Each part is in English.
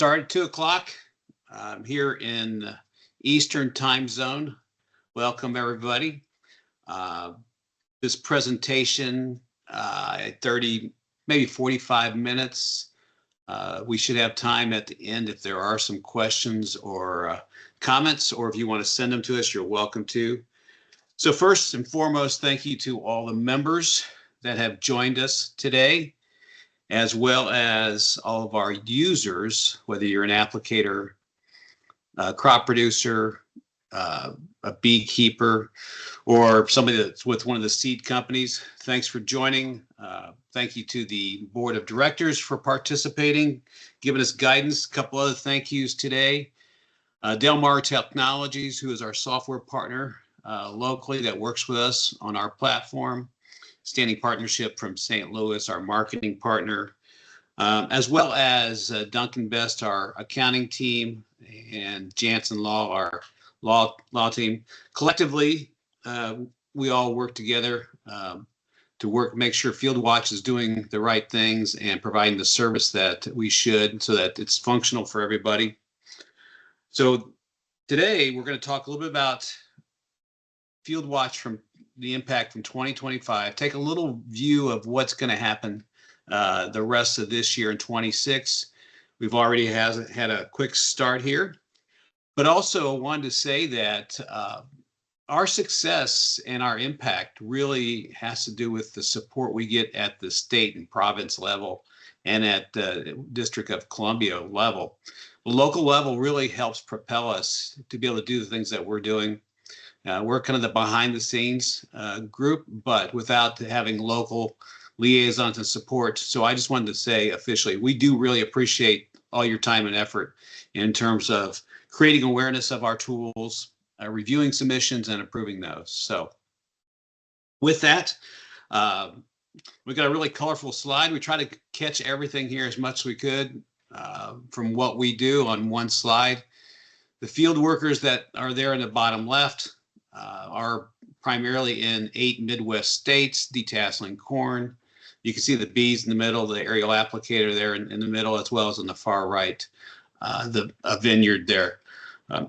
Start at 2 o'clock here in Eastern time zone. Welcome, everybody. This presentation, 30, maybe 45 minutes. We should have time at the end if there are some questions or comments, or if you want to send them to us, you're welcome to. So first and foremost, thank you to all the members that have joined us today, as well as all of our users, whether you're an applicator, a crop producer, a beekeeper, or somebody that's with one of the seed companies. Thanks for joining. Thank you to the board of directors for participating, giving us guidance. A couple other thank yous today. Delmar Technologies, who is our software partner locally that works with us on our platform. Standing partnership from St. Louis, our marketing partner, as well as Duncan Best, our accounting team, and Jansen Law, our law team. Collectively, we all work together to make sure FieldWatch is doing the right things and providing the service that we should, so that it's functional for everybody. So today we're going to talk a little bit about FieldWatch from the impact from 2025, take a little view of what's going to happen the rest of this year in 26. We've already had a quick start here, but also wanted to say that our success and our impact really has to do with the support we get at the state and province level and at the District of Columbia level. The local level really helps propel us to be able to do the things that we're doing. We're kind of the behind the scenes group, but without having local liaisons and support. So I just wanted to say officially, we do really appreciate all your time and effort in terms of creating awareness of our tools, reviewing submissions, and approving those. So with that, we've got a really colorful slide. We try to catch everything here as much as we could from what we do on one slide. The field workers that are there in the bottom left are primarily in 8 Midwest states, detasseling corn. You can see the bees in the middle, the aerial applicator there in the middle, as well as on the far right, a vineyard there.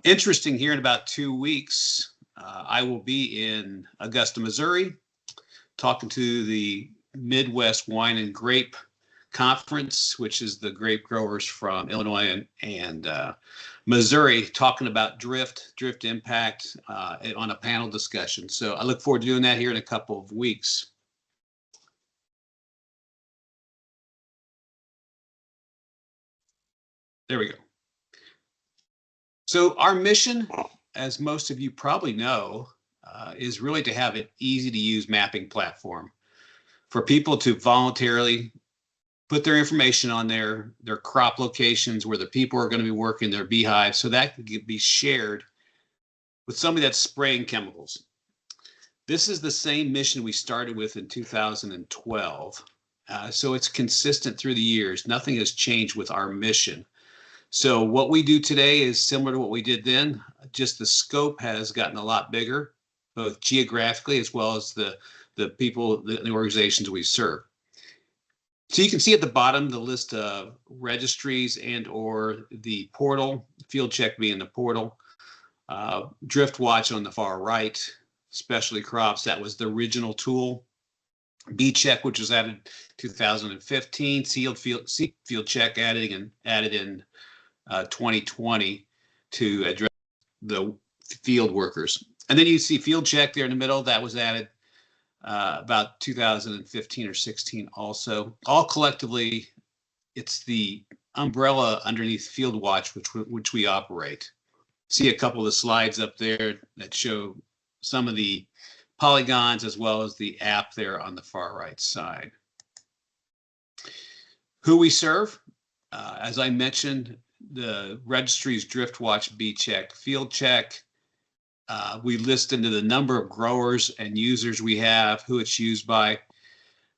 Interesting, here in about 2 weeks, I will be in Augusta, Missouri, talking to the Midwest Wine and Grape Conference, which is the grape growers from Illinois and Missouri, talking about drift impact on a panel discussion. So I look forward to doing that here in a couple of weeks. There we go. So our mission, as most of you probably know, is really to have an easy to use mapping platform for people to voluntarily put their information on their crop locations, where the people are going to be working, their beehives, so that can be shared with somebody that's spraying chemicals. This is the same mission we started with in 2012. So it's consistent through the years. Nothing has changed with our mission. So what we do today is similar to what we did then, just the scope has gotten a lot bigger, both geographically as well as the people, the organizations we serve. So you can see at the bottom the list of registries and or the portal, FieldCheck being the portal, DriftWatch on the far right, specialty crops, that was the original tool, BeeCheck, which was added 2015, FieldCheck added in 2020 to address the field workers. And then you see FieldCheck there in the middle, that was added about 2015 or 16 also. All collectively, it's the umbrella underneath FieldWatch which we operate. See a couple of the slides up there that show some of the polygons as well as the app there on the far right side. Who we serve, as I mentioned, the registries DriftWatch, BeeCheck, FieldCheck. We list into the number of growers and users we have, who it's used by.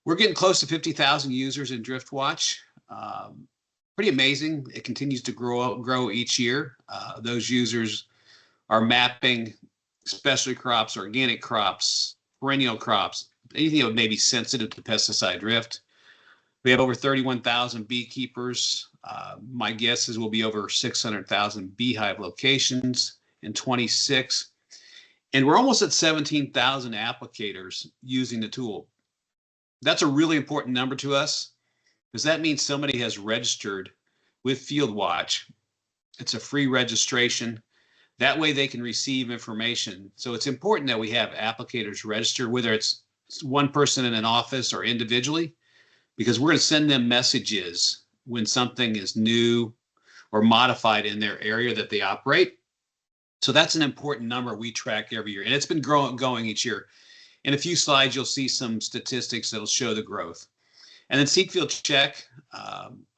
We're getting close to 50,000 users in DriftWatch. Pretty amazing. It continues to grow each year. Those users are mapping specialty crops, organic crops, perennial crops, anything that may be sensitive to pesticide drift. We have over 31,000 beekeepers, My guess is we'll be over 600,000 beehive locations in 26. And we're almost at 17,000 applicators using the tool. That's a really important number to us because that means somebody has registered with FieldWatch. It's a free registration. That way they can receive information. So it's important that we have applicators register, whether it's one person in an office or individually, because we're going to send them messages when something is new or modified in their area that they operate. So that's an important number we track every year, and it's been going each year. In a few slides, you'll see some statistics that'll show the growth. And then FieldCheck,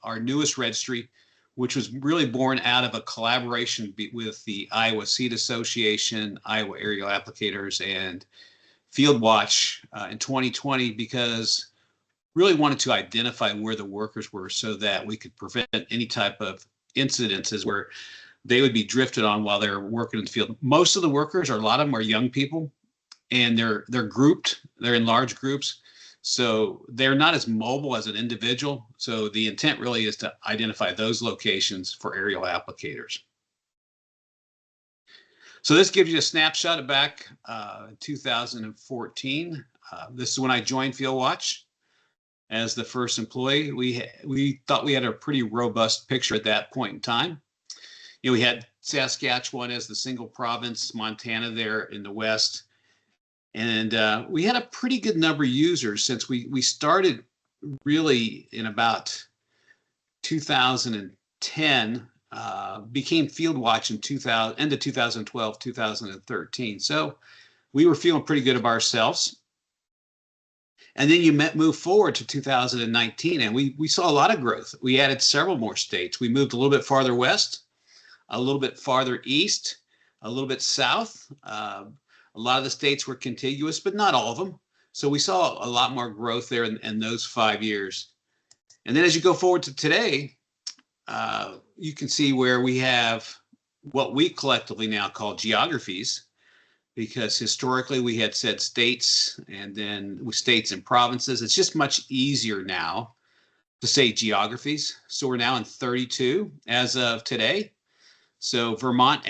our newest registry, which was really born out of a collaboration with the Iowa Seed Association, Iowa Aerial Applicators, and FieldWatch in 2020, because really wanted to identify where the workers were so that we could prevent any type of incidences where they would be drifted on while they're working in the field. Most of the workers, or a lot of them, are young people, and they're grouped. They're in large groups, so they're not as mobile as an individual. So the intent really is to identify those locations for aerial applicators. So this gives you a snapshot of back 2014. This is when I joined FieldWatch as the first employee. We thought we had a pretty robust picture at that point in time. You know, we had Saskatchewan as the single province, Montana there in the west, and we had a pretty good number of users since we started really in about 2010, became FieldWatch in end of 2012, 2013. So we were feeling pretty good about ourselves. And then you move forward to 2019, and we saw a lot of growth. We added several more states. We moved a little bit farther west, a little bit farther east, a little bit south. A lot of the states were contiguous, but not all of them. So we saw a lot more growth there in those 5 years. And then as you go forward to today, you can see where we have what we collectively now call geographies, because historically we had said states and then with states and provinces. It's just much easier now to say geographies. So we're now in 32 as of today. So Vermont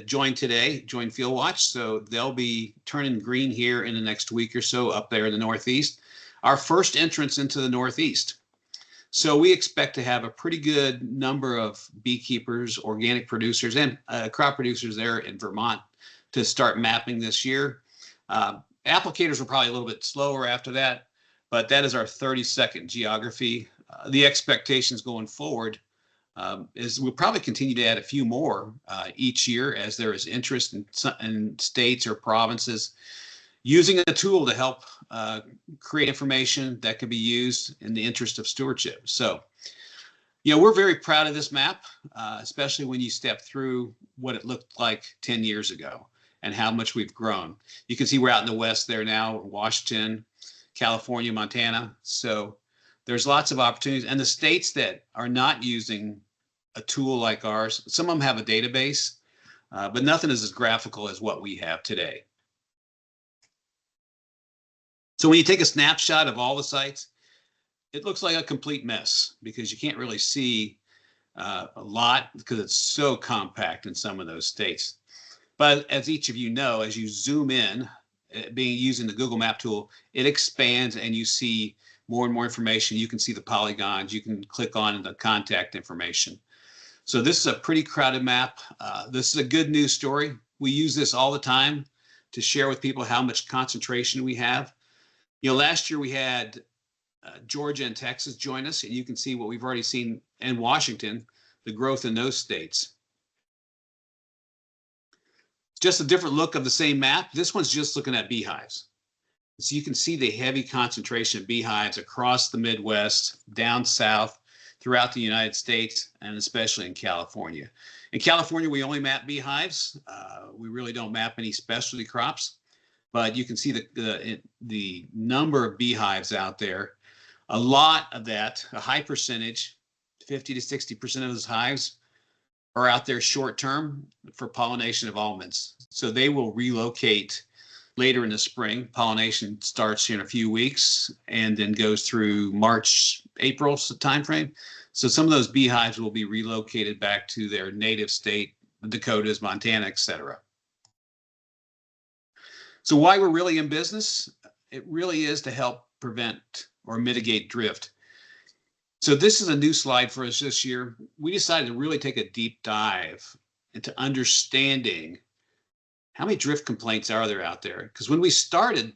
joined FieldWatch. So they'll be turning green here in the next week or so up there in the Northeast. Our first entrance into the Northeast. So we expect to have a pretty good number of beekeepers, organic producers, and crop producers there in Vermont to start mapping this year. Applicators were probably a little bit slower after that, but that is our 32nd geography. The expectations going forward is we'll probably continue to add a few more each year as there is interest in states or provinces using a tool to help create information that can be used in the interest of stewardship. So, you know, we're very proud of this map, especially when you step through what it looked like 10 years ago and how much we've grown. You can see we're out in the west there now, Washington, California, Montana. So there's lots of opportunities. And the states that are not using a tool like ours, some of them have a database, but nothing is as graphical as what we have today. So when you take a snapshot of all the sites, it looks like a complete mess because you can't really see a lot because it's so compact in some of those states. But as each of you know, as you zoom in, using the Google Map tool, it expands and you see more and more information. You can see the polygons. You can click on the contact information. So this is a pretty crowded map. This is a good news story. We use this all the time to share with people how much concentration we have. You know, last year we had Georgia and Texas join us, and you can see what we've already seen in Washington, the growth in those states. Just a different look of the same map. This one's just looking at beehives. So you can see the heavy concentration of beehives across the Midwest, down south, throughout the United States, and especially in California. In California, we only map beehives. We really don't map any specialty crops, but you can see the number of beehives out there. A lot of that, a high percentage, 50 to 60% of those hives are out there short term for pollination of almonds. So they will relocate later in the spring. Pollination starts in a few weeks and then goes through March, April timeframe. So some of those beehives will be relocated back to their native state, the Dakotas, Montana, etc. So why we're really in business? It really is to help prevent or mitigate drift. So this is a new slide for us this year. We decided to really take a deep dive into understanding how many drift complaints are there out there. Because when we started,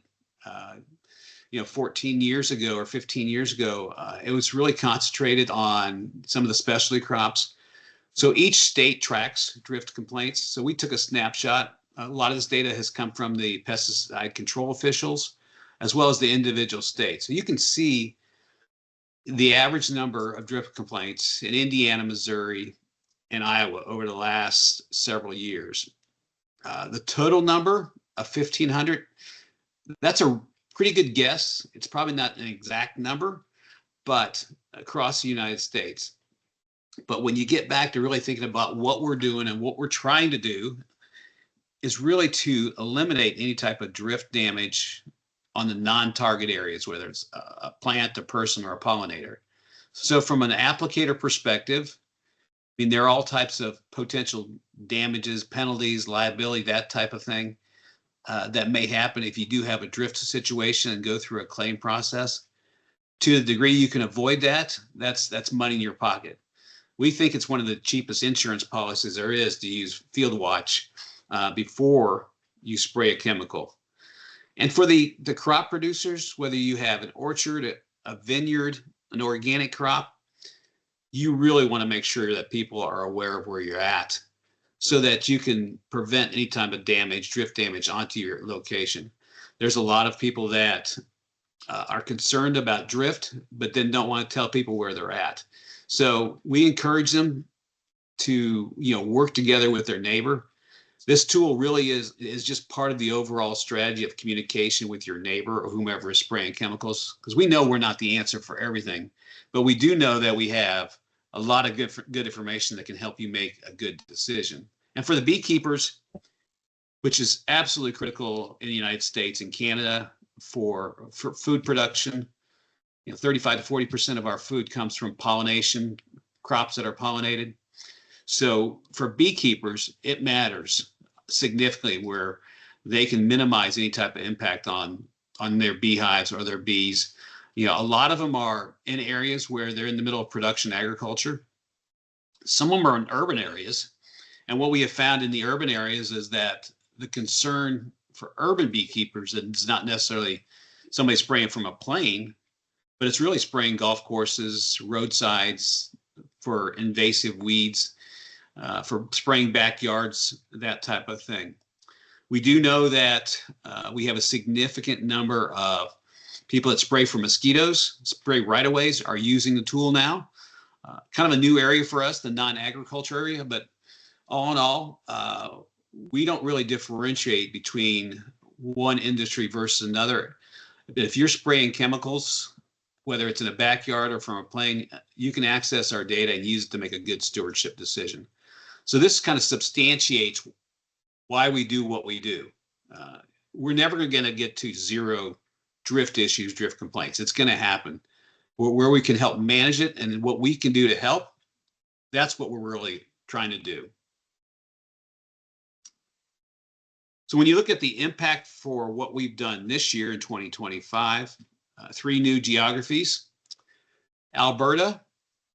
14 years ago or 15 years ago, it was really concentrated on some of the specialty crops. So each state tracks drift complaints. So we took a snapshot. A lot of this data has come from the pesticide control officials, as well as the individual states. So you can see the average number of drift complaints in Indiana, Missouri, and Iowa over the last several years. The total number of 1,500, that's a pretty good guess. It's probably not an exact number, but across the United States. But when you get back to really thinking about what we're doing and what we're trying to do is really to eliminate any type of drift damage on the non-target areas, whether it's a plant, a person, or a pollinator. So from an applicator perspective, I mean, there are all types of potential damages, penalties, liability, that type of thing that may happen if you do have a drift situation and go through a claim process. To the degree you can avoid that, that's money in your pocket. We think it's one of the cheapest insurance policies there is to use FieldWatch before you spray a chemical. And for the crop producers, whether you have an orchard, a vineyard, an organic crop, you really want to make sure that people are aware of where you're at so that you can prevent any type of damage, drift damage onto your location. There's a lot of people that are concerned about drift, but then don't want to tell people where they're at. So we encourage them to, work together with their neighbor. This tool really is just part of the overall strategy of communication with your neighbor or whomever is spraying chemicals, because we know we're not the answer for everything, but we do know that we have a lot of good information that can help you make a good decision. And for the beekeepers, which is absolutely critical in the United States and Canada for food production, 35 to 40% of our food comes from pollination, crops that are pollinated. So for beekeepers, it matters significantly where they can minimize any type of impact on their beehives or their bees. A lot of them are in areas where they're in the middle of production agriculture. Some of them are in urban areas. And what we have found in the urban areas is that the concern for urban beekeepers is not necessarily somebody spraying from a plane, but it's really spraying golf courses, roadsides for invasive weeds, for spraying backyards, that type of thing. We do know that we have a significant number of people that spray for mosquitoes, spray right-of-ways are using the tool now. Kind of a new area for us, the non-agriculture area, but all in all, we don't really differentiate between one industry versus another. If you're spraying chemicals, whether it's in a backyard or from a plane, you can access our data and use it to make a good stewardship decision. So this kind of substantiates why we do what we do. We're never going to get to zero drift issues, drift complaints. It's going to happen. Where we can help manage it and what we can do to help, that's what we're really trying to do. So when you look at the impact for what we've done this year in 2025, 3 new geographies, Alberta,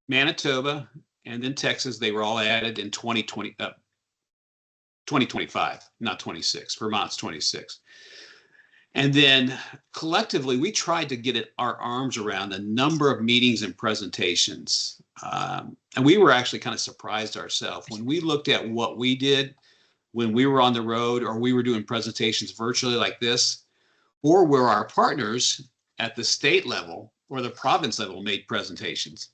Manitoba, and then Texas, they were all added in 2025, not 26. Vermont's 26. And then collectively, we tried to get our arms around a number of meetings and presentations. And we were actually kind of surprised ourselves when we looked at what we did when we were on the road or we were doing presentations virtually like this, or where our partners at the state level or the province level made presentations.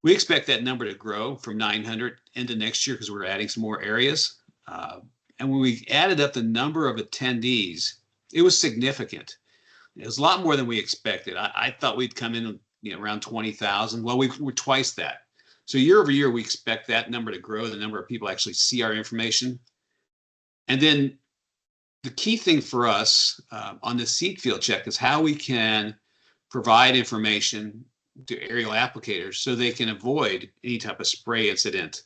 We expect that number to grow from 900 into next year because we're adding some more areas. And when we added up the number of attendees, it was significant. It was a lot more than we expected. I thought we'd come in around 20,000. Well, we're twice that. So year over year, we expect that number to grow, the number of people actually see our information. And then the key thing for us on the seed field check is how we can provide information to aerial applicators so they can avoid any type of spray incident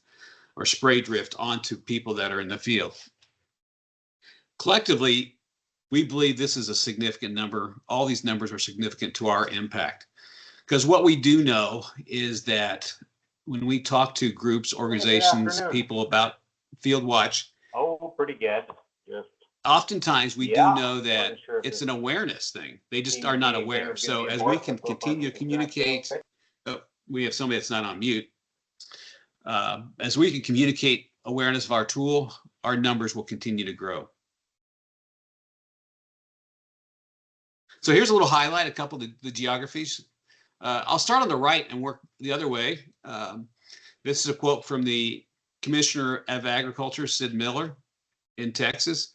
or spray drift onto people that are in the field. Collectively, we believe this is a significant number. All these numbers are significant to our impact. Because what we do know is that when we talk to groups, organizations, people about FieldWatch, oh, pretty good. Just oftentimes we do know that it's an awareness thing. They just are not aware. So as we can continue to communicate, oh, we have somebody that's not on mute. As we can communicate awareness of our tool, our numbers will continue to grow. So here's a little highlight, a couple of the geographies. I'll start on the right and work the other way. This is a quote from the Commissioner of Agriculture, Sid Miller, in Texas.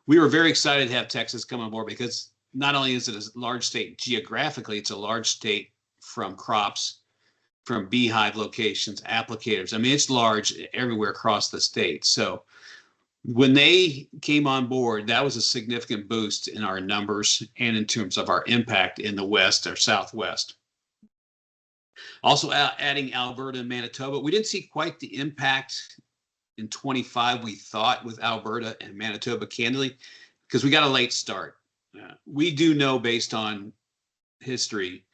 We were very excited to have Texas come on board because not only is it a large state geographically, it's a large state from crops, from beehive locations, applicators. I mean, it's large everywhere across the state. So when they came on board, that was a significant boost in our numbers and in terms of our impact in the West or Southwest. Also adding Alberta and Manitoba. We didn't see quite the impact in 25 we thought with Alberta and Manitoba, candidly, because we got a late start. We do know based on history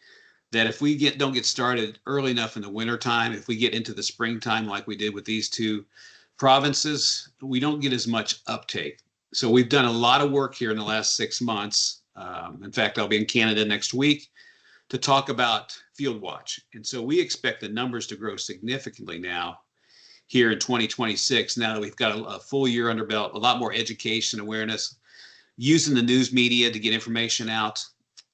that if we don't get started early enough in the wintertime, if we get into the springtime like we did with these two provinces, we don't get as much uptake. So we've done a lot of work here in the last 6 months. In fact, I'll be in Canada next week to talk about FieldWatch. And so we expect the numbers to grow significantly now here in 2026, now that we've got a full year under belt, a lot more education, awareness, using the news media to get information out.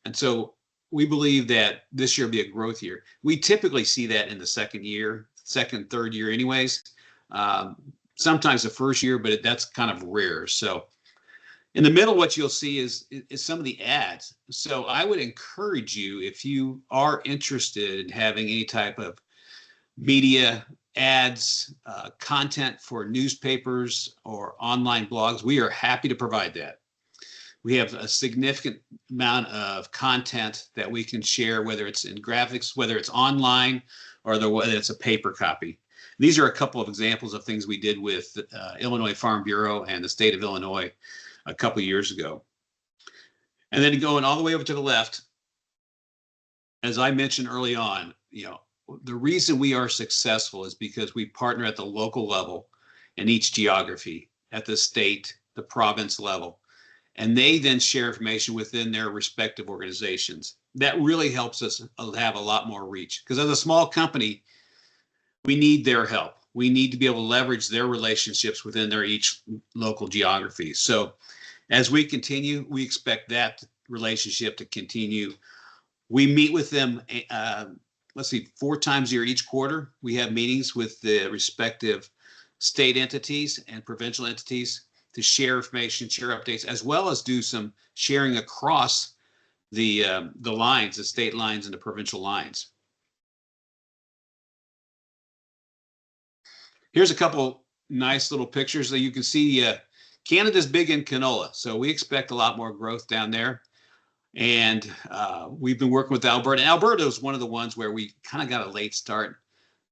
And so we believe that this year will be a growth year. We typically see that in the second, third year anyways. Sometimes the first year, but that's kind of rare. So in the middle, what you'll see is some of the ads. So I would encourage you, if you are interested in having any type of media ads, content for newspapers or online blogs, we are happy to provide that. We have a significant amount of content that we can share, whether it's in graphics, whether it's online, or whether it's a paper copy. These are a couple of examples of things we did with Illinois Farm Bureau and the state of Illinois a couple of years ago. And then going all the way over to the left, as I mentioned early on, the reason we are successful is because we partner at the local level in each geography, at the state, the province level, and they then share information within their respective organizations. That really helps us have a lot more reach, because as a small company, we need their help. We need to be able to leverage their relationships within their each local geography. So as we continue, we expect that relationship to continue. We meet with them, 4 times a year each quarter. We have meetings with the respective state entities and provincial entities to share information, share updates, as well as do some sharing across the lines, the state lines and the provincial lines. Here's a couple nice little pictures that you can see. Canada's big in canola, so we expect a lot more growth down there. And we've been working with Alberta. And Alberta is one of the ones where we kind of got a late start.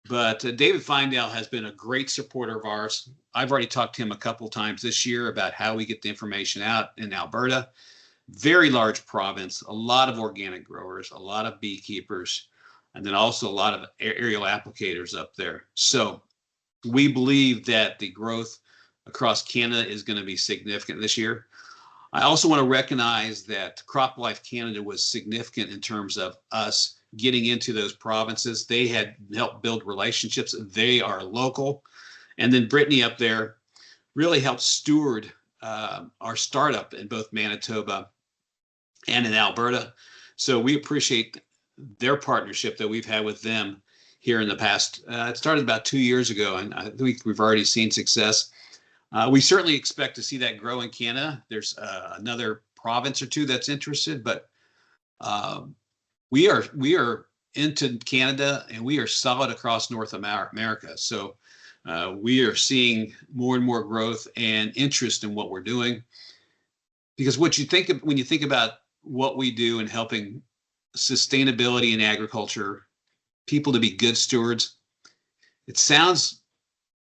But David Feindale has been a great supporter of ours. I've already talked to him a couple times this year about how we get the information out in Alberta. Very large province, a lot of organic growers, a lot of beekeepers, and then also a lot of aerial applicators up there. So we believe that the growth across Canada is going to be significant this year. I also want to recognize that CropLife Canada was significant in terms of us getting into those provinces. They had helped build relationships. They are local. And then Brittany up there really helped steward our startup in both Manitoba and in Alberta. So we appreciate their partnership that we've had with them here in the past. It started about 2 years ago, and I think we've already seen success. We certainly expect to see that grow in Canada. There's another province or two that's interested, but we are into Canada, and we are solid across North America. So we are seeing more and more growth and interest in what we're doing, because what you think of when you think about what we do in helping sustainability in agriculture people to be good stewards. It sounds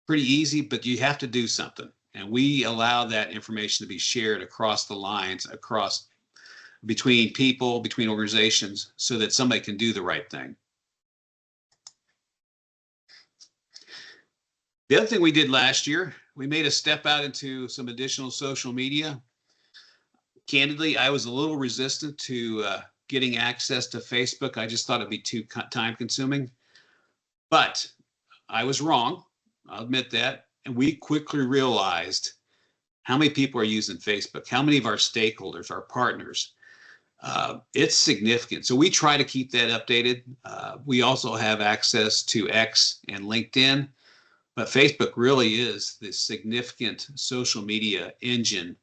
pretty easy, but you have to do something. And we allow that information to be shared across the lines, across between people, between organizations, so that somebody can do the right thing. The other thing we did last year, we made a step out into some additional social media. Candidly, I was a little resistant to getting access to Facebook. I just thought it'd be too time consuming, but I was wrong. I'll admit that. And we quickly realized how many people are using Facebook, how many of our stakeholders, our partners. It's significant. So we try to keep that updated. We also have access to X and LinkedIn, but Facebook really is the significant social media engine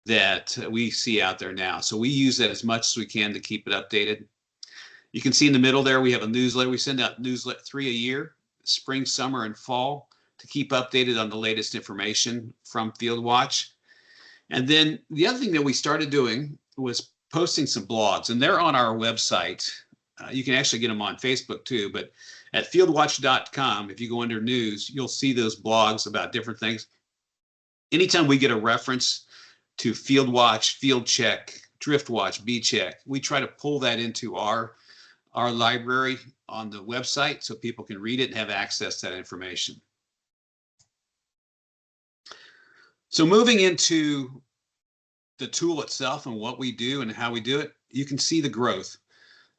that we see out there now. So we use that as much as we can to keep it updated. You can see in the middle there, we have a newsletter. We send out newsletter 3 a year, spring, summer, and fall, to keep updated on the latest information from FieldWatch. And then the other thing that we started doing was posting some blogs, and they're on our website. You can actually get them on Facebook too, but at fieldwatch.com, if you go under news, you'll see those blogs about different things. Anytime we get a reference to FieldWatch, Field Check, DriftWatch, B-Check, we try to pull that into our library on the website so people can read it and have access to that information. So moving into the tool itself and what we do and how we do it, you can see the growth.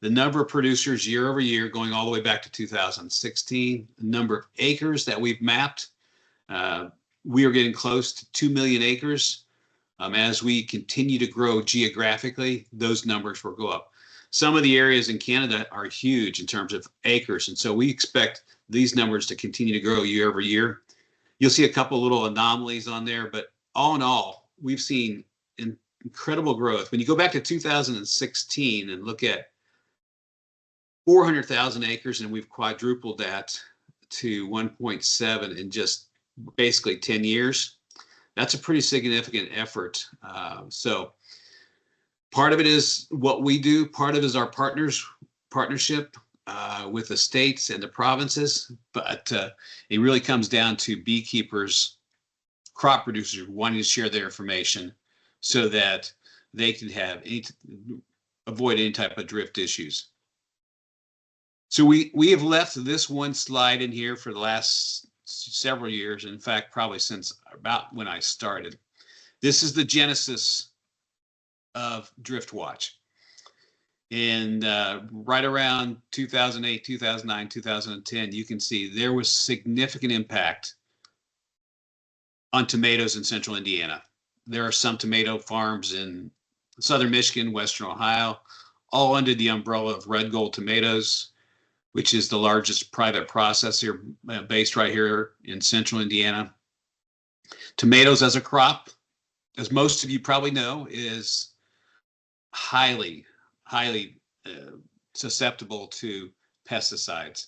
The number of producers year over year going all the way back to 2016, the number of acres that we've mapped. We are getting close to 2 million acres. As we continue to grow geographically, those numbers will go up. Some of the areas in Canada are huge in terms of acres, and so we expect these numbers to continue to grow year over year. You'll see a couple little anomalies on there, but all in all, we've seen incredible growth. When you go back to 2016 and look at 400,000 acres, and we've quadrupled that to 1.7 in just basically 10 years, that's a pretty significant effort. So part of it is what we do. Part of it is our partnership with the states and the provinces, but it really comes down to beekeepers, crop producers wanting to share their information so that they can have avoid any type of drift issues. So we have left this one slide in here for the last several years. In fact, probably since about when I started. This is the genesis of DriftWatch. And right around 2008, 2009, 2010, you can see there was significant impact on tomatoes in central Indiana. There are some tomato farms in southern Michigan, western Ohio, all under the umbrella of Red Gold Tomatoes, which is the largest private processor based right here in central Indiana. Tomatoes as a crop, as most of you probably know, is highly susceptible to pesticides.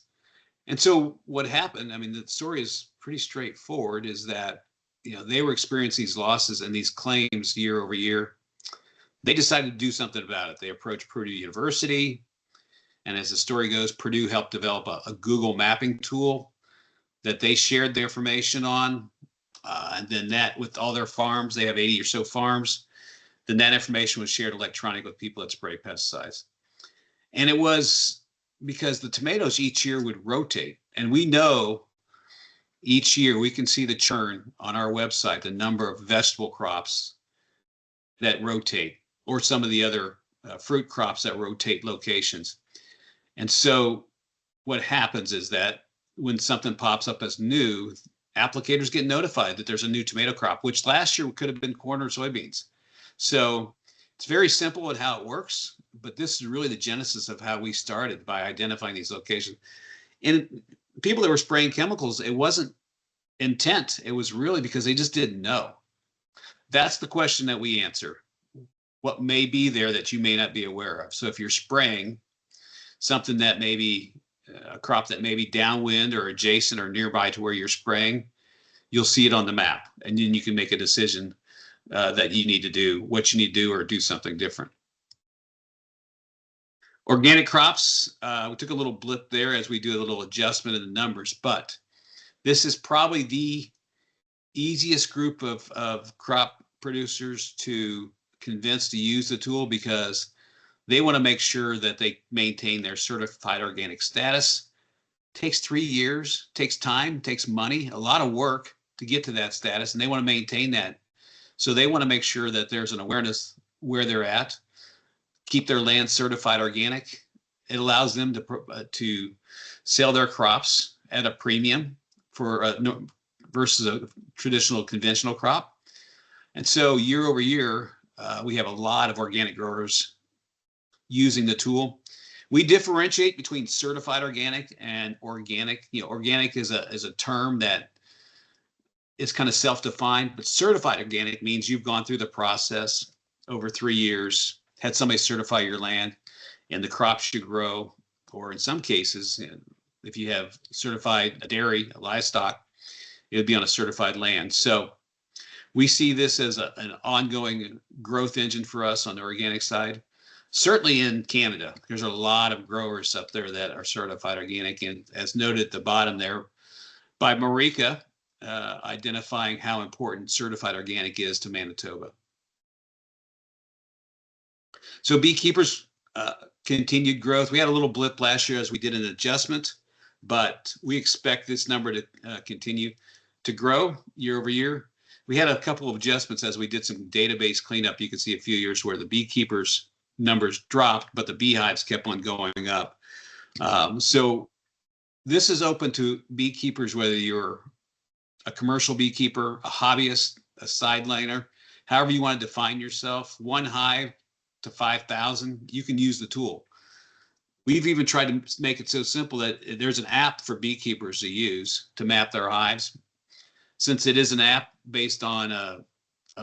And so what happened, I mean, the story is pretty straightforward, is that they were experiencing these losses and these claims year over year. They decided to do something about it. They approached Purdue University. And as the story goes, Purdue helped develop a Google mapping tool that they shared their information on. And then that, with all their farms, they have 80 or so farms, then that information was shared electronically with people that spray pesticides. And it was because the tomatoes each year would rotate. And we know each year we can see the churn on our website, the number of vegetable crops that rotate, or some of the other fruit crops that rotate locations. And so what happens is that when something pops up as new, applicators get notified that there's a new tomato crop, which last year could have been corn or soybeans. So it's very simple at how it works, but this is really the genesis of how we started, by identifying these locations. And people that were spraying chemicals, it wasn't intent. It was really because they just didn't know. That's the question that we answer. What may be there that you may not be aware of? So if you're spraying something that may be a crop that may be downwind or adjacent or nearby to where you're spraying, you'll see it on the map, and then you can make a decision that you need to do, what you need to do, or do something different. Organic crops, we took a little blip there as we do a little adjustment in the numbers, but this is probably the easiest group of crop producers to convince to use the tool, because they want to make sure that they maintain their certified organic status. Takes 3 years, takes time, takes money, a lot of work to get to that status, and they want to maintain that. So they want to make sure that there's an awareness where they're at, keep their land certified organic. It allows them to sell their crops at a premium for versus a traditional conventional crop. And so year over year, we have a lot of organic growers using the tool. We differentiate between certified organic and organic. Organic is a term that is kind of self-defined, but certified organic means you've gone through the process over 3 years, had somebody certify your land, and the crops you grow, or in some cases, if you have certified dairy, livestock, it would be on a certified land. So we see this as an ongoing growth engine for us on the organic side. Certainly in Canada, there's a lot of growers up there that are certified organic, and as noted at the bottom there by Marika, identifying how important certified organic is to Manitoba. So beekeepers, continued growth. We had a little blip last year as we did an adjustment, but we expect this number to continue to grow year over year. We had a couple of adjustments as we did some database cleanup. You can see a few years where the beekeepers numbers dropped, but the beehives kept on going up. So this is open to beekeepers, whether you're a commercial beekeeper, a hobbyist, a sideliner, however you want to define yourself, one hive to 5,000, you can use the tool. We've even tried to make it so simple that there's an app for beekeepers to use to map their hives. Since it is an app based on a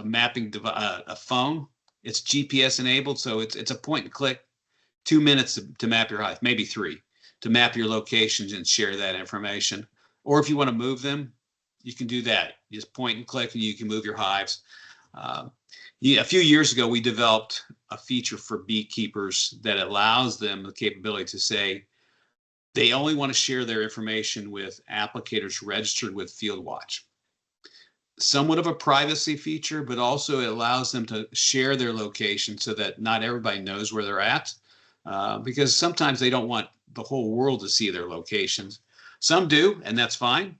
mapping device, a phone, it's GPS enabled, so it's a point and click, 2 minutes to map your hive, maybe 3, to map your locations and share that information. Or if you want to move them, you can do that. You just point and click and you can move your hives. A few years ago, we developed a feature for beekeepers that allows them the capability to say they only want to share their information with applicators registered with FieldWatch. Somewhat of a privacy feature, but also it allows them to share their location so that not everybody knows where they're at, because sometimes they don't want the whole world to see their locations. Some do, and that's fine.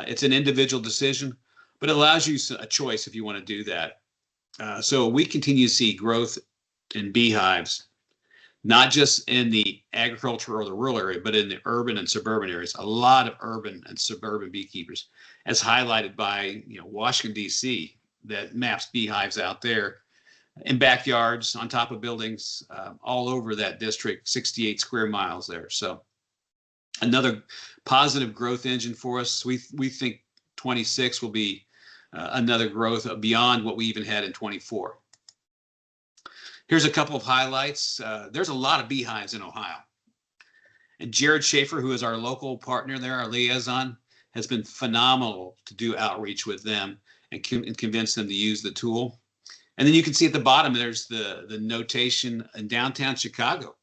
It's an individual decision, but it allows you a choice if you want to do that. So we continue to see growth in beehives, not just in the agriculture or the rural area, but in the urban and suburban areas. A lot of urban and suburban beekeepers, as highlighted by Washington, D.C., that maps beehives out there in backyards, on top of buildings, all over that district, 68 square miles there. So another positive growth engine for us. We think 26 will be another growth beyond what we even had in 24. Here's a couple of highlights. There's a lot of beehives in Ohio. And Jared Schaefer, who is our local partner there, our liaison, has been phenomenal to do outreach with them and convince them to use the tool. And then you can see at the bottom, there's the notation in downtown Chicago.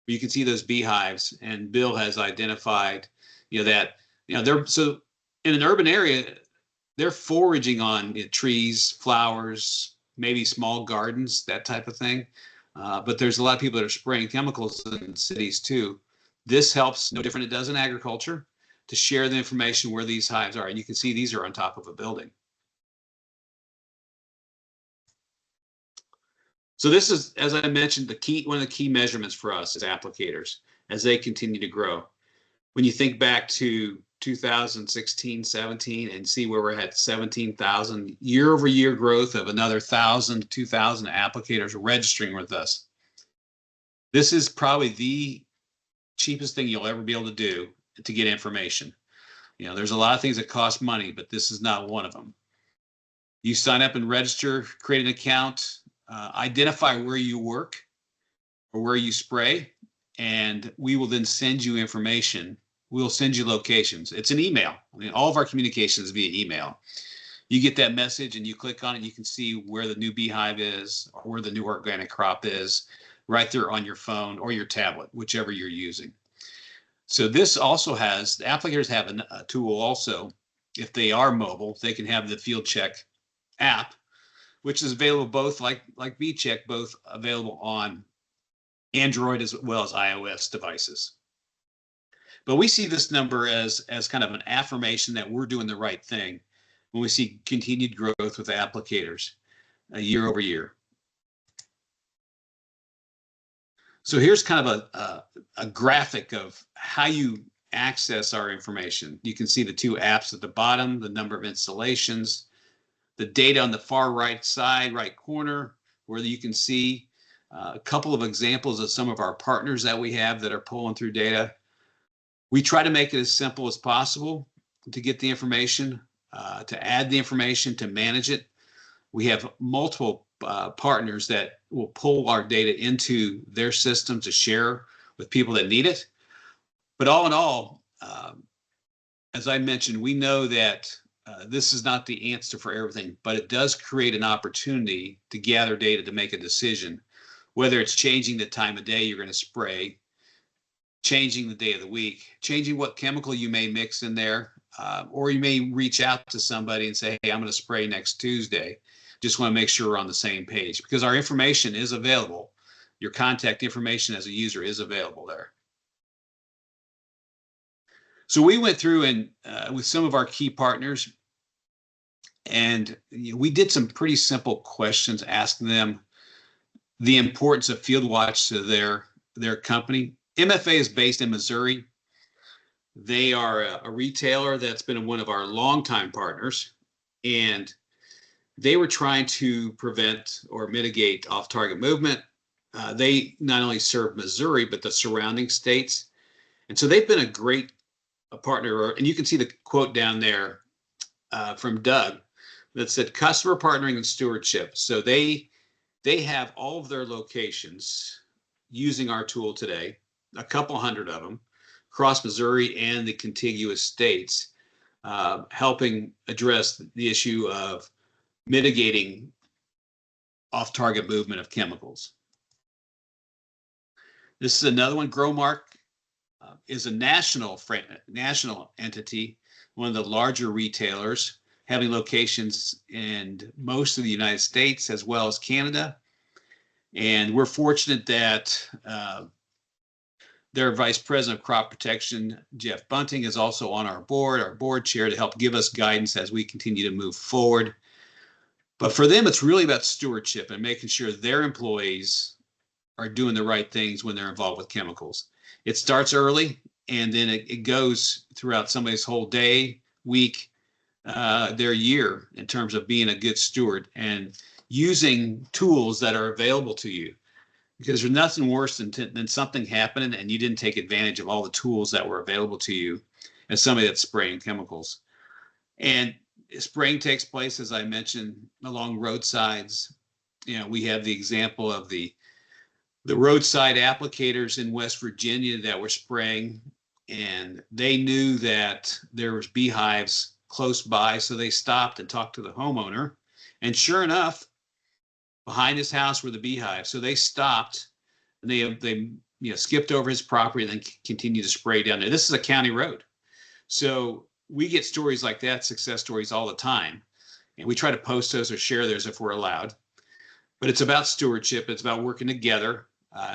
You can see those beehives, and Bill has identified, that, they're so in an urban area, they're foraging on trees, flowers, maybe small gardens, that type of thing. But there's a lot of people that are spraying chemicals in cities too. This helps, no different it does in agriculture, to share the information where these hives are. And you can see these are on top of a building. So this is, as I mentioned, one of the key measurements for us as applicators as they continue to grow. When you think back to 2016, 17, and see where we're at 17,000 year over year growth of another 1,000 to 2,000 applicators registering with us. This is probably the cheapest thing you'll ever be able to do to get information. There's a lot of things that cost money, but this is not one of them. You sign up and register, create an account, identify where you work or where you spray, and we will then send you information. We'll send you locations. It's an email. All of our communication is via email. You get that message and you click on it, you can see where the new beehive is or where the new organic crop is. right there on your phone or your tablet, whichever you're using. So this also has, the applicators have a tool also, if they are mobile, they can have the FieldCheck app, which is available both like VCheck, both available on Android as well as iOS devices. But we see this number as kind of an affirmation that we're doing the right thing when we see continued growth with applicators year over year. So here's kind of a graphic of how you access our information. You can see the two apps at the bottom, the number of installations, the data on the far right side, right corner, where you can see a couple of examples of some of our partners that we have that are pulling through data. We try to make it as simple as possible to get the information, to add the information, to manage it. We have multiple partners that will pull our data into their system to share with people that need it. But all in all, as I mentioned, we know that this is not the answer for everything, but it does create an opportunity to gather data to make a decision, whether it's changing the time of day you're going to spray, changing the day of the week, changing what chemical you may mix in there, or you may reach out to somebody and say, hey, I'm going to spray next Tuesday. Just want to make sure we're on the same page, because our information is available. Your contact information as a user is available there. So we went through and with some of our key partners, and we did some pretty simple questions, asking them the importance of FieldWatch to their company. MFA is based in Missouri. They are a retailer that's been one of our longtime partners, and they were trying to prevent or mitigate off-target movement. They not only serve Missouri, but the surrounding states. And so they've been a great partner. And you can see the quote down there from Doug that said customer partnering and stewardship. So they have all of their locations using our tool today, a couple hundred of them across Missouri and the contiguous states, helping address the issue of mitigating off-target movement of chemicals. This is another one. Growmark is a national entity, one of the larger retailers, having locations in most of the United States as well as Canada. And we're fortunate that their Vice President of Crop Protection, Jeff Bunting, is also on our board chair, to help give us guidance as we continue to move forward. But for them, it's really about stewardship and making sure their employees are doing the right things when they're involved with chemicals. It starts early, and then it goes throughout somebody's whole day, week, their year, in terms of being a good steward and using tools that are available to you. Because there's nothing worse than something happening and you didn't take advantage of all the tools that were available to you as somebody that's spraying chemicals. And spraying takes place, as I mentioned, along roadsides. We have the example of the roadside applicators in West Virginia that were spraying, and they knew that there was beehives close by, so they stopped and talked to the homeowner. And sure enough, behind his house were the beehives. So they stopped, and they skipped over his property and then continued to spray down there. This is a county road. So we get stories like that, success stories, all the time. And we try to post those or share those if we're allowed. But it's about stewardship. It's about working together.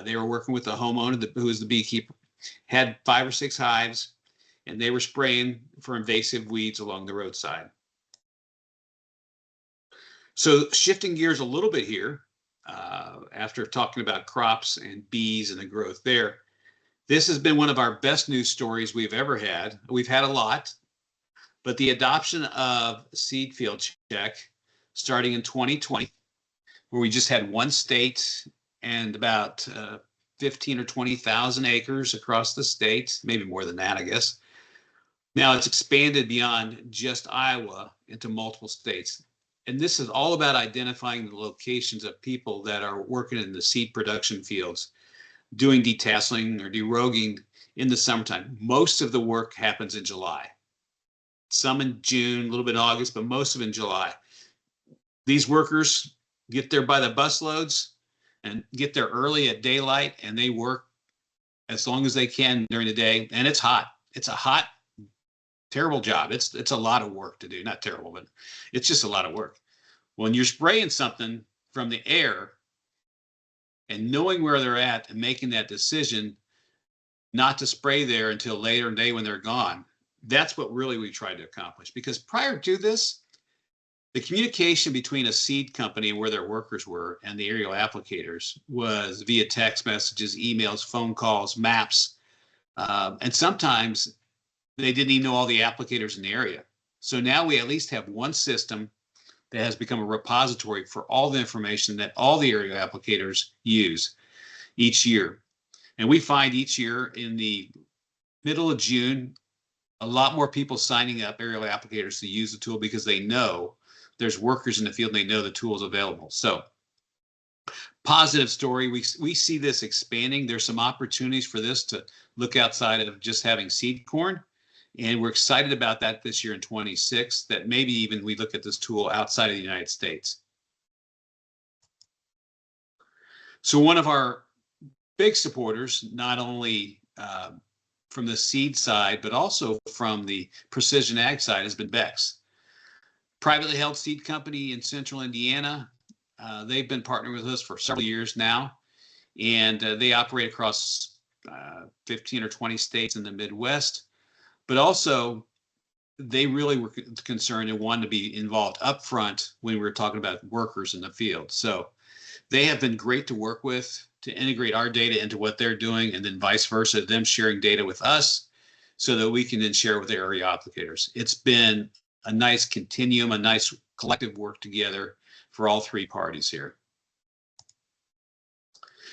They were working with the homeowner who was the beekeeper, had 5 or 6 hives, and they were spraying for invasive weeds along the roadside. So shifting gears a little bit here, after talking about crops and bees and the growth there, this has been one of our best news stories we've ever had. We've had a lot, but the adoption of Seed FieldCheck starting in 2020, where we just had one state and about 15 or 20,000 acres across the state, maybe more than that, I guess. Now it's expanded beyond just Iowa into multiple states. And this is all about identifying the locations of people that are working in the seed production fields, doing detasseling or deroguing in the summertime. Most of the work happens in July. Some in June, a little bit in August, but most of it in July. These workers get there by the busloads, and get there early at daylight, and they work as long as they can during the day. And it's hot. It's a hot, terrible job. It's a lot of work to do. Not terrible, but it's just a lot of work. When you're spraying something from the air and knowing where they're at and making that decision not to spray there until later in the day when they're gone, that's what really we tried to accomplish. Because prior to this, the communication between a seed company and where their workers were and the aerial applicators was via text messages, emails, phone calls, maps, and sometimes they didn't even know all the applicators in the area. So now we at least have one system that has become a repository for all the information that all the aerial applicators use each year. And we find each year in the middle of June, a lot more people signing up, aerial applicators, to use the tool because they know there's workers in the field and they know the tool is available. So positive story. We see this expanding. There's some opportunities for this to look outside of just having seed corn. And we're excited about that this year in 26, that maybe even we look at this tool outside of the United States. So one of our big supporters, not only from the seed side, but also from the precision ag side, has been Beck's. Privately held seed company in central Indiana. They've been partnering with us for several years now, and they operate across 15 or 20 states in the Midwest. But also, they really were concerned and wanted to be involved up front when we were talking about workers in the field. So they have been great to work with, to integrate our data into what they're doing, and then vice versa, them sharing data with us so that we can then share with the area applicators. It's been a nice continuum, a nice collective work together for all three parties here.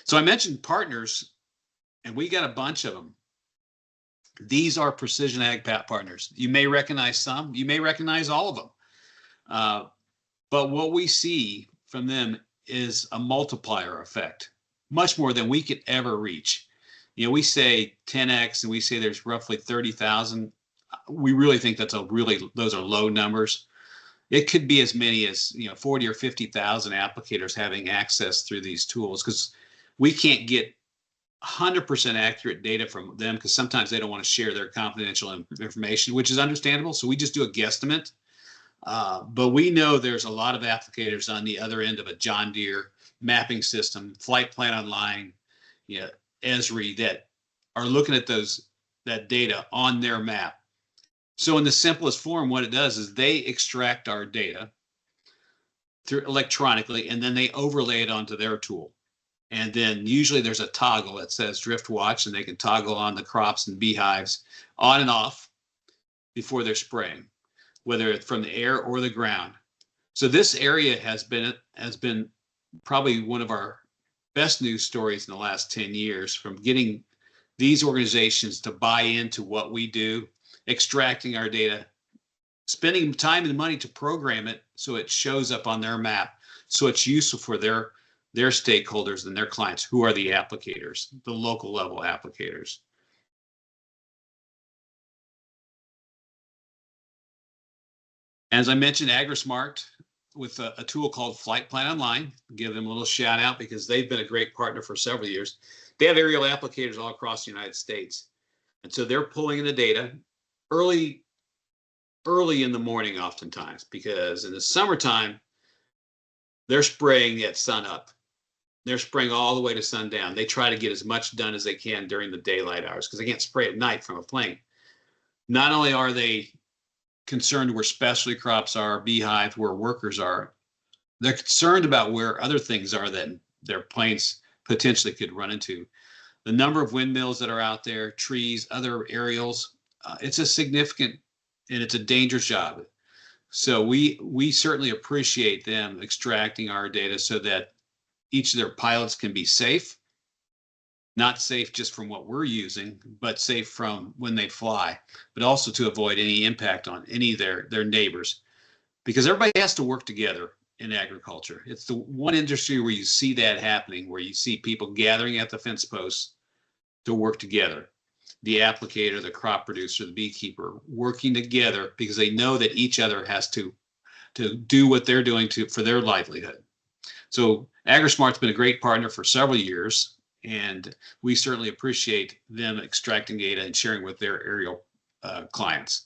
So I mentioned partners, and we got a bunch of them. These are precision ag partners. You may recognize some, you may recognize all of them. But what we see from them is a multiplier effect, much more than we could ever reach. You know, we say 10x and we say there's roughly 30,000. We really think those are low numbers. It could be as many as 40 or 50,000 applicators having access through these tools, because we can't get 100% accurate data from them because sometimes they don't want to share their confidential information, which is understandable. So we just do a guesstimate. But we know there's a lot of applicators on the other end of a John Deere mapping system, Flight Plan Online, Esri, that are looking at that data on their map. So in the simplest form, what it does is they extract our data through electronically, and then they overlay it onto their tool. And then usually there's a toggle that says FieldWatch, and they can toggle on the crops and beehives on and off before they're spraying, whether it's from the air or the ground. So this area has been probably one of our best news stories in the last 10 years, from getting these organizations to buy into what we do, extracting our data, spending time and money to program it so it shows up on their map, so it's useful for their stakeholders and their clients, who are the applicators, the local level applicators. As I mentioned, AgriSmart, with a tool called Flight Plan Online, give them a little shout out because they've been a great partner for several years. They have aerial applicators all across the United States. And so they're pulling in the data early in the morning oftentimes, because in the summertime, they're spraying at sun up. They're spraying all the way to sundown. They try to get as much done as they can during the daylight hours because they can't spray at night from a plane. Not only are they concerned where specialty crops are, beehives, where workers are, they're concerned about where other things are that their planes potentially could run into. The number of windmills that are out there, trees, other aerials, it's a significant and it's a dangerous job. So we certainly appreciate them extracting our data so that each of their pilots can be safe, not safe just from what we're using, but safe from when they fly, but also to avoid any impact on any of their neighbors, because everybody has to work together in agriculture. It's the one industry where you see that happening, where you see people gathering at the fence posts to work together. The applicator, the crop producer, the beekeeper, working together because they know that each other has to do what they're doing for their livelihood. So AgriSmart's been a great partner for several years, and we certainly appreciate them extracting data and sharing with their aerial clients.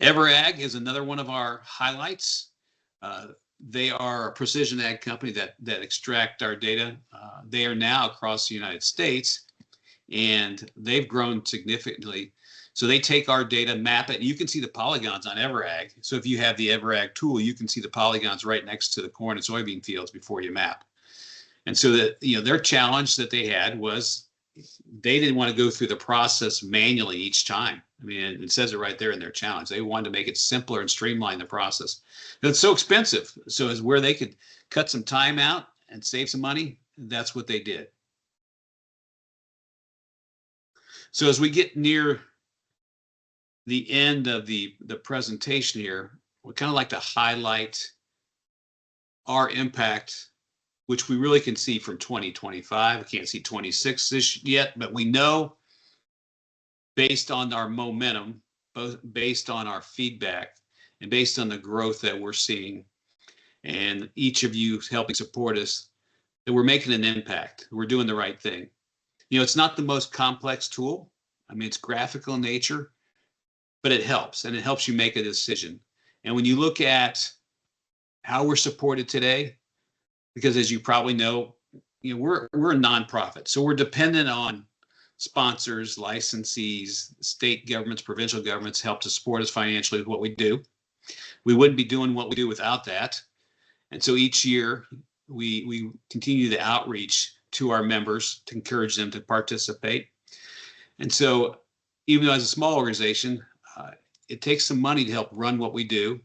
EverAg is another one of our highlights. They are a precision ag company that extract our data. They are now across the United States, and they've grown significantly. So they take our data, map it, and you can see the polygons on EverAg. So if you have the EverAg tool, you can see the polygons right next to the corn and soybean fields before you map. And so that, their challenge that they had was they didn't want to go through the process manually each time. I mean, it says it right there in their challenge. They wanted to make it simpler and streamline the process. It's so expensive. So as where they could cut some time out and save some money, that's what they did. So as we get near the end of the presentation here, we kind of like to highlight our impact, which we really can see from 2025. We can't see 26 this yet, but we know based on our momentum, both based on our feedback and based on the growth that we're seeing, and each of you helping support us, that we're making an impact. We're doing the right thing. It's not the most complex tool. I mean, it's graphical in nature, but it helps, and it helps you make a decision. And when you look at how we're supported today, because as you probably know, we're a nonprofit, so we're dependent on sponsors, licensees, state governments, provincial governments help to support us financially with what we do. We wouldn't be doing what we do without that. And so each year we continue the outreach to our members to encourage them to participate. And so even though as a small organization, it takes some money to help run what we do,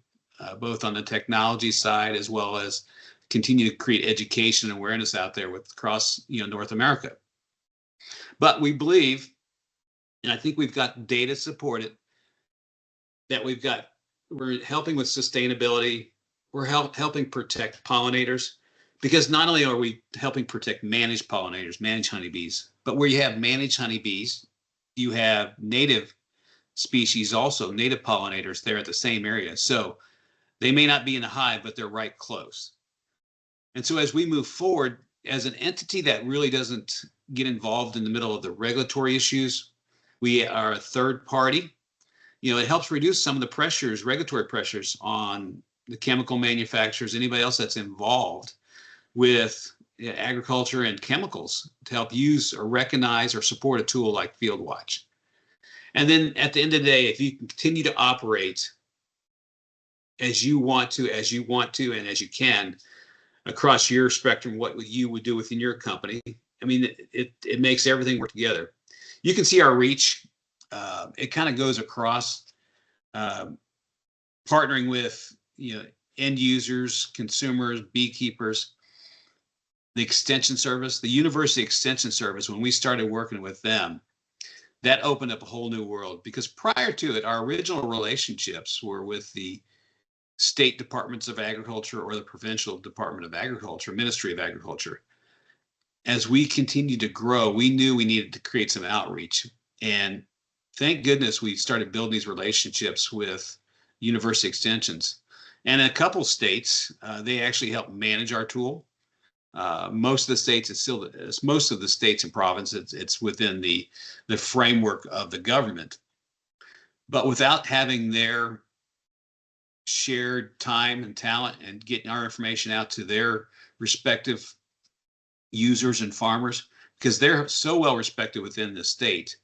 both on the technology side as well as continue to create education and awareness out there across North America. But we believe, and I think we've got data supported, that we're helping with sustainability. We're helping protect pollinators, because not only are we helping protect managed pollinators, managed honeybees, but where you have managed honeybees, you have native species also, native pollinators there at the same area. So they may not be in a hive, but they're right close. And so as we move forward, as an entity that really doesn't get involved in the middle of the regulatory issues, we are a third party. It helps reduce some of the pressures, regulatory pressures on the chemical manufacturers, anybody else that's involved with agriculture and chemicals, to help use or recognize or support a tool like FieldWatch. And then at the end of the day, if you continue to operate as you want to, and as you can, across your spectrum, what you would do within your company, I mean, it makes everything work together. You can see our reach. It kind of goes across partnering with end users, consumers, beekeepers, the extension service, the university extension service. When we started working with them, that opened up a whole new world, because prior to it, our original relationships were with the state departments of agriculture or the provincial department of agriculture, ministry of agriculture. As we continued to grow, we knew we needed to create some outreach, and thank goodness we started building these relationships with university extensions. And in a couple states, they actually help manage our tool. Most of the states, most of the states and provinces, it's within the framework of the government. But without having their shared time and talent and getting our information out to their respective users and farmers, because they're so well respected within the state,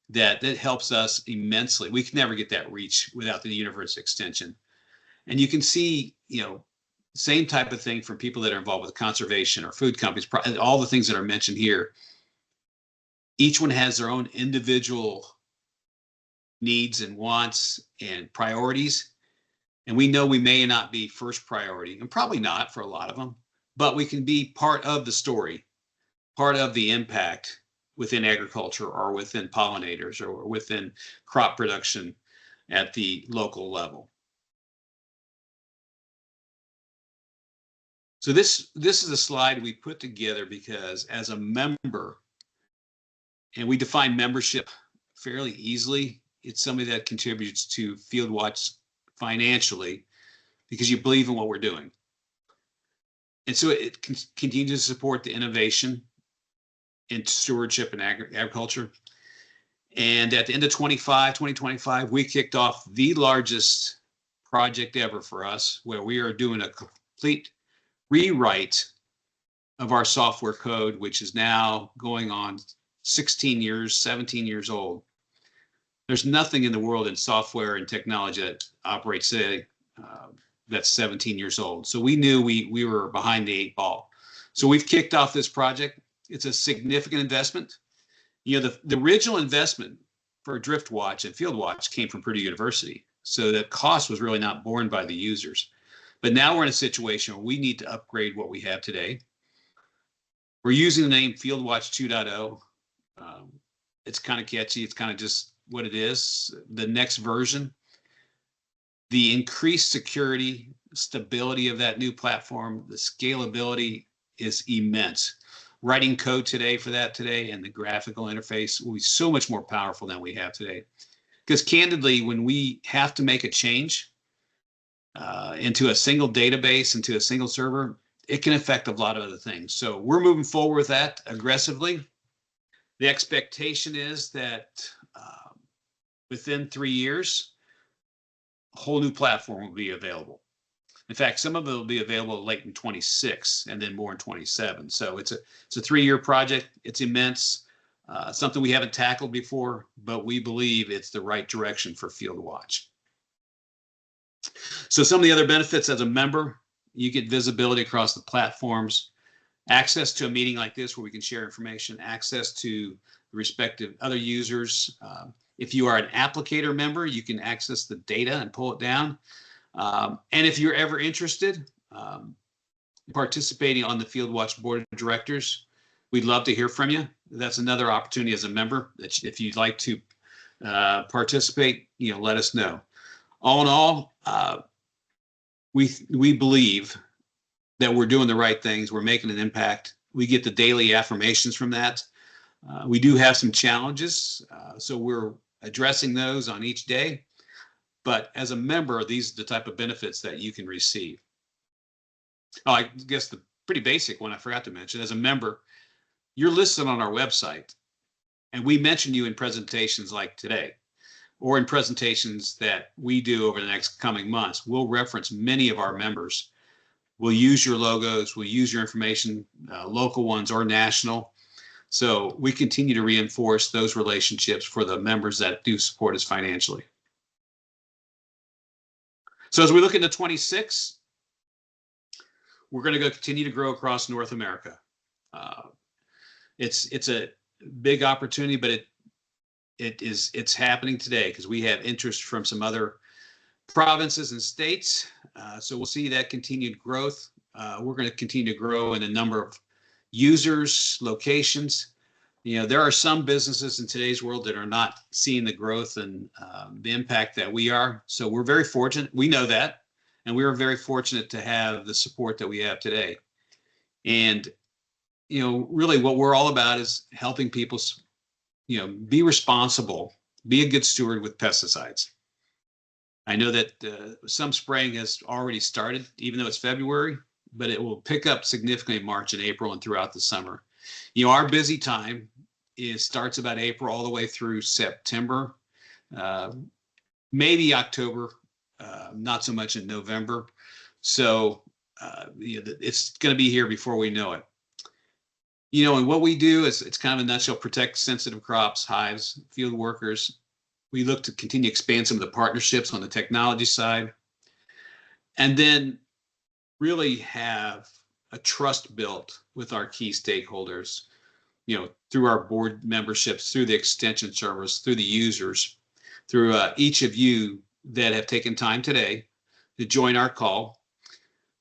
that helps us immensely. We can never get that reach without the university extension. And you can see, same type of thing from people that are involved with conservation or food companies, all the things that are mentioned here. Each one has their own individual needs and wants and priorities. And we know we may not be first priority, and probably not for a lot of them, but we can be part of the story, part of the impact within agriculture or within pollinators or within crop production at the local level. So this is a slide we put together because as a member, and we define membership fairly easily, it's somebody that contributes to FieldWatch financially because you believe in what we're doing. And so it continues to support the innovation in stewardship and agriculture. And at the end of 2025, we kicked off the largest project ever for us, where we are doing a complete rewrite of our software code, which is now going on 16 years, 17 years old. There's nothing in the world in software and technology that operates today that's 17 years old. So we knew we were behind the 8 ball. So we've kicked off this project. It's a significant investment. The original investment for DriftWatch and FieldWatch came from Purdue University. So the cost was really not borne by the users. But now we're in a situation where we need to upgrade what we have today. We're using the name FieldWatch 2.0. It's kind of catchy. It's kind of just what it is. The next version, the increased security, stability of that new platform, the scalability is immense. Writing code for that today and the graphical interface will be so much more powerful than we have today. Because candidly, when we have to make a change into a single database, into a single server, it can affect a lot of other things. So we're moving forward with that aggressively. The expectation is that within 3 years, a whole new platform will be available. In fact, some of it will be available late in 26 and then more in 27. So it's a 3-year project. It's immense, something we haven't tackled before, but we believe it's the right direction for FieldWatch. So some of the other benefits as a member, you get visibility across the platforms, access to a meeting like this where we can share information, access to the respective other users. If you are an applicator member, you can access the data and pull it down. And if you're ever interested participating on the FieldWatch board of directors, we'd love to hear from you. That's another opportunity as a member that if you'd like to participate, let us know. All in all, we believe that we're doing the right things. We're making an impact. We get the daily affirmations from that. We do have some challenges, so we're addressing those on each day. But as a member, these are the type of benefits that you can receive. Oh, I guess the pretty basic one I forgot to mention, as a member, you're listed on our website, and we mention you in presentations like today, or in presentations that we do over the next coming months. We'll reference many of our members. We'll use your logos, we'll use your information, local ones or national. So we continue to reinforce those relationships for the members that do support us financially. So as we look into 26, we're going to continue to grow across North America. It's a big opportunity, but it's happening today because we have interest from some other provinces and states. So we'll see that continued growth. We're going to continue to grow in a number of users, locations. There are some businesses in today's world that are not seeing the growth and the impact that we are. So we're very fortunate. We know that, and we are very fortunate to have the support that we have today. And really, what we're all about is helping people, be responsible, be a good steward with pesticides. I know that some spraying has already started, even though it's February, but it will pick up significantly in March and April and throughout the summer. Our busy time starts about April all the way through September, maybe October, not so much in November. So it's going to be here before we know it. And what we do is, it's kind of a nutshell, protect sensitive crops, hives, field workers. We look to continue to expand some of the partnerships on the technology side, and then really have a trust built with our key stakeholders, through our board memberships, through the extension service, through the users, through each of you that have taken time today to join our call.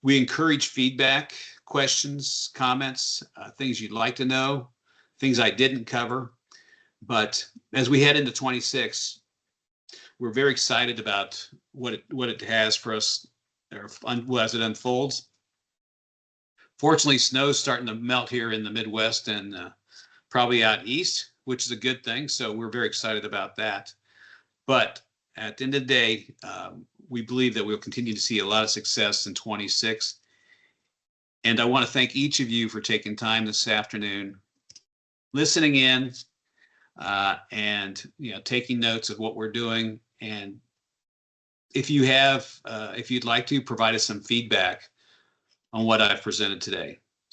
We encourage feedback, questions, comments, things you'd like to know, things I didn't cover. But as we head into 26, we're very excited about what it has for us as it unfolds. Fortunately, snow's starting to melt here in the Midwest and probably out east, which is a good thing. So we're very excited about that. But at the end of the day, we believe that we'll continue to see a lot of success in 26. And I want to thank each of you for taking time this afternoon, listening in, and taking notes of what we're doing. And if you have, if you'd like to provide us some feedback on what I've presented today.